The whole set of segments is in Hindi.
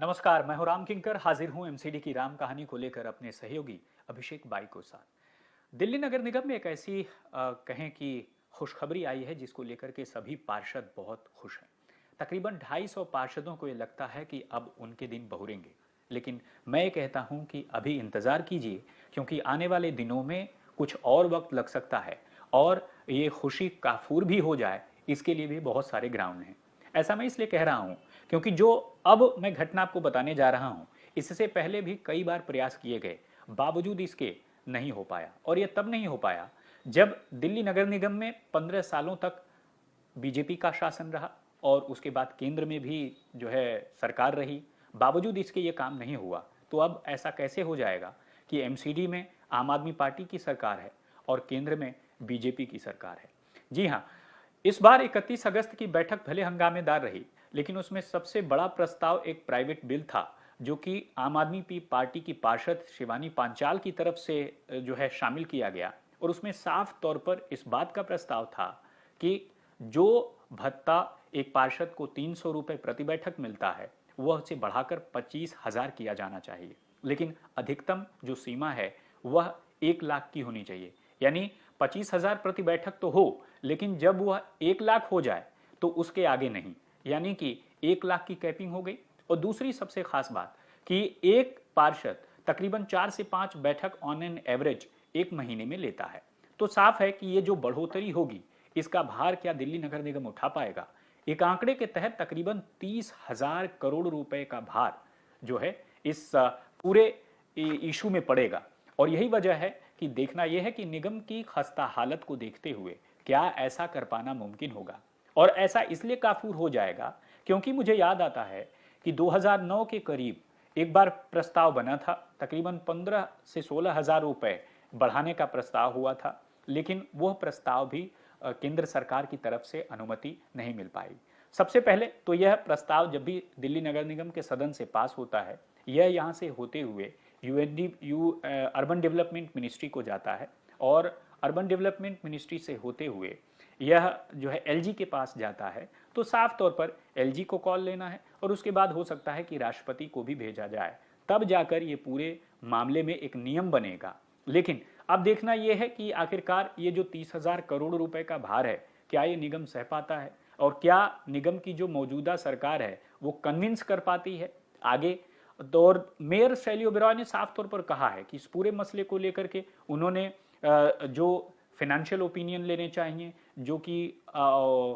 नमस्कार, मैं हूं राम किंकर। हाजिर हूं एमसीडी की राम कहानी को लेकर अपने सहयोगी अभिषेक बाई को साथ। दिल्ली नगर निगम में एक ऐसी कहें कि खुशखबरी आई है जिसको लेकर के सभी पार्षद बहुत खुश हैं। तकरीबन 250 पार्षदों को ये लगता है कि अब उनके दिन बहुरेंगे। लेकिन मैं ये कहता हूं कि अभी इंतजार कीजिए, क्योंकि आने वाले दिनों में कुछ और वक्त लग सकता है और ये खुशी काफूर भी हो जाए, इसके लिए भी बहुत सारे ग्राउंड हैं। ऐसा मैं इसलिए कह रहा हूं क्योंकि जो अब मैं घटना आपको बताने जा रहा हूं, इससे पहले भी कई बार प्रयास किए गए, बावजूद इसके नहीं हो पाया। और यह तब नहीं हो पाया जब दिल्ली नगर निगम में 15 सालों तक बीजेपी का शासन रहा और उसके बाद केंद्र में भी जो है सरकार रही, बावजूद इसके ये काम नहीं हुआ। तो अब ऐसा कैसे हो जाएगा कि एमसीडी में आम आदमी पार्टी की सरकार है और केंद्र में बीजेपी की सरकार है। जी हाँ, इस बार 31 अगस्त की बैठक भले हंगामेदार रही, लेकिन उसमें सबसे बड़ा प्रस्ताव एक प्राइवेट बिल था जो कि आम आदमी पार्टी की पार्षद शिवानी पांचाल की तरफ से जो है शामिल किया गया। और उसमें साफ तौर पर इस बात का प्रस्ताव था कि जो भत्ता एक पार्षद को 300 रुपए प्रति बैठक मिलता है, वह उसे बढ़ाकर 25,000 किया जाना चाहिए। लेकिन अधिकतम जो सीमा है वह 1 लाख की होनी चाहिए। यानी 25,000 प्रति बैठक तो हो, लेकिन जब वह 1 लाख हो जाए तो उसके आगे नहीं। यानी कि 1 लाख की कैपिंग हो गई। और दूसरी सबसे खास बात कि एक पार्षद तकरीबन 4 से 5 बैठक ऑन एन एवरेज एक महीने में लेता है। तो साफ है कि ये जो बढ़ोतरी होगी, इसका भार क्या दिल्ली नगर निगम उठा पाएगा। एक आंकड़े के तहत तकरीबन 30,000 करोड़ रुपए का भार जो है इस पूरे इशू में पड़ेगा। और यही वजह है कि देखना यह है कि निगम की खस्ता हालत को देखते हुए क्या ऐसा कर पाना मुमकिन होगा। और ऐसा इसलिए काफूर हो जाएगा क्योंकि मुझे याद आता है कि 2009 के करीब एक बार प्रस्ताव बना था, तकरीबन 15 से 16,000 रुपए बढ़ाने का प्रस्ताव हुआ था। लेकिन वह प्रस्ताव भी केंद्र सरकार की तरफ से अनुमति नहीं मिल पाई। सबसे पहले तो यह प्रस्ताव जब भी दिल्ली नगर निगम के सदन से पास होता है, यह यहाँ से होते हुए अर्बन डेवलपमेंट मिनिस्ट्री को जाता है और अर्बन डेवलपमेंट मिनिस्ट्री से होते हुए यह जो है एलजी के पास जाता है। तो साफ तौर पर एलजी को कॉल लेना है और उसके बाद हो सकता है कि राष्ट्रपति को भी भेजा जाए, तब जाकर ये पूरे मामले में एक नियम बनेगा। लेकिन अब देखना यह है कि आखिरकार ये जो 30,000 करोड़ रुपए का भार है, क्या ये निगम सह पाता है और क्या निगम की जो मौजूदा सरकार है वो कन्विंस कर पाती है आगे। तो और मेयर शैली ओबेरॉय ने साफ तौर पर कहा है कि इस पूरे मसले को लेकर के उन्होंने जो फाइनेंशियल ओपिनियन लेने चाहिए, जो कि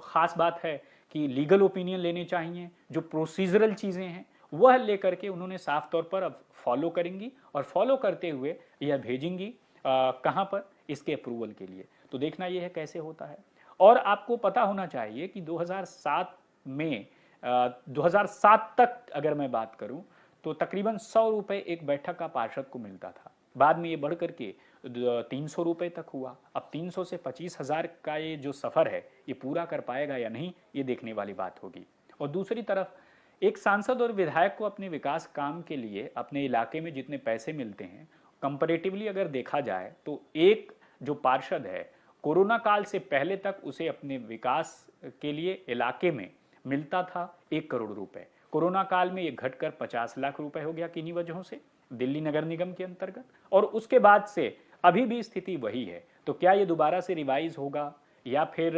खास बात है कि लीगल ओपिनियन लेने चाहिए, जो प्रोसीजरल चीज़ें हैं वह लेकर के उन्होंने साफ तौर पर अब फॉलो करेंगी और फॉलो करते हुए यह भेजेंगी कहाँ पर, इसके अप्रूवल के लिए। तो देखना यह है कैसे होता है। और आपको पता होना चाहिए कि 2007 में 2007 तक अगर मैं बात करूं तो तकरीबन 100 रुपए एक बैठक का पार्षद को मिलता था। बाद में ये बढ़ करके 300 रुपए तक हुआ। अब 300 से 25,000 का ये जो सफ़र है ये पूरा कर पाएगा या नहीं, ये देखने वाली बात होगी। और दूसरी तरफ एक सांसद और विधायक को अपने विकास काम के लिए अपने इलाके में जितने पैसे मिलते हैं, कंपैरेटिवली अगर देखा जाए तो एक जो पार्षद है, कोरोना काल से पहले तक उसे अपने विकास के लिए इलाके में मिलता था 1 करोड़ रुपए। कोरोना काल में ये घटकर 50 लाख रुपए हो गया किन्हीं वजहों से दिल्ली नगर निगम के अंतर्गत। और उसके बाद से अभी भी स्थिति वही है। तो क्या ये दोबारा से रिवाइज होगा या फिर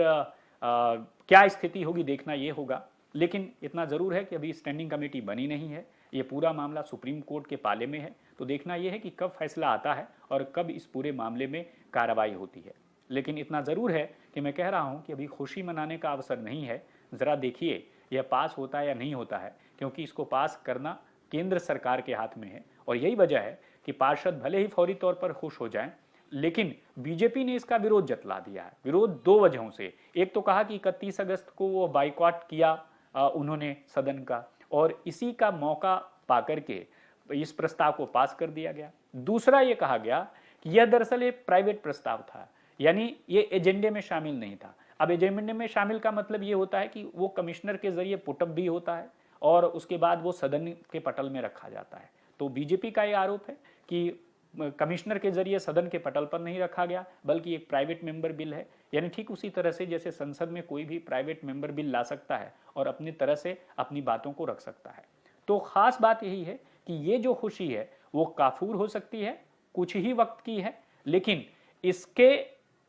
क्या स्थिति होगी, देखना ये होगा। लेकिन इतना जरूर है कि अभी स्टैंडिंग कमेटी बनी नहीं है, ये पूरा मामला सुप्रीम कोर्ट के पाले में है। तो देखना यह है कि कब फैसला आता है और कब इस पूरे मामले में कार्रवाई होती है। लेकिन इतना ज़रूर है कि मैं कह रहा हूं कि अभी खुशी मनाने का अवसर नहीं है। ज़रा देखिए यह पास होता है या नहीं होता है, क्योंकि इसको पास करना केंद्र सरकार के हाथ में है। और यही वजह है कि पार्षद भले ही फौरी तौर पर खुश हो जाएं, लेकिन बीजेपी ने इसका विरोध जतला दिया है। विरोध दो वजहों से। एक तो कहा कि 31 अगस्त को वो बाइकॉट किया उन्होंने सदन का, और इसी का मौका पाकर के इस प्रस्ताव को पास कर दिया गया। दूसरा ये कहा गया कि यह दरअसल एक प्राइवेट प्रस्ताव था, यानी ये एजेंडे में शामिल नहीं था। अब एजेंडे में शामिल का मतलब ये होता है कि वो कमिश्नर के जरिए पुटअप भी होता है और उसके बाद वो सदन के पटल में रखा जाता है। तो बीजेपी का ये आरोप है कि कमिश्नर के जरिए सदन के पटल पर नहीं रखा गया, बल्कि एक प्राइवेट मेंबर बिल है। यानी ठीक उसी तरह से जैसे संसद में कोई भी प्राइवेट मेंबर बिल ला सकता है और अपनी तरह से अपनी बातों को रख सकता है। तो खास बात यही है कि ये जो खुशी है वो काफूर हो सकती है, कुछ ही वक्त की है, लेकिन इसके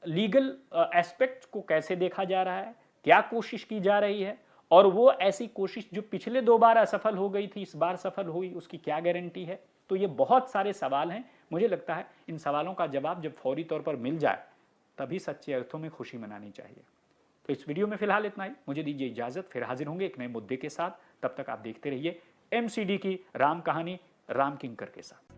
लीगल एस्पेक्ट को कैसे देखा जा रहा है, क्या कोशिश की जा रही है, और वो ऐसी कोशिश जो पिछले 2 बार असफल हो गई थी इस बार सफल हुई, उसकी क्या गारंटी है। तो ये बहुत सारे सवाल हैं। मुझे लगता है इन सवालों का जवाब जब फौरी तौर पर मिल जाए तभी सच्चे अर्थों में खुशी मनानी चाहिए। तो इस वीडियो में फिलहाल इतना ही। मुझे दीजिए इजाजत, फिर हाजिर होंगे एक नए मुद्दे के साथ। तब तक आप देखते रहिए एमसीडी की राम कहानी राम किंकर के साथ।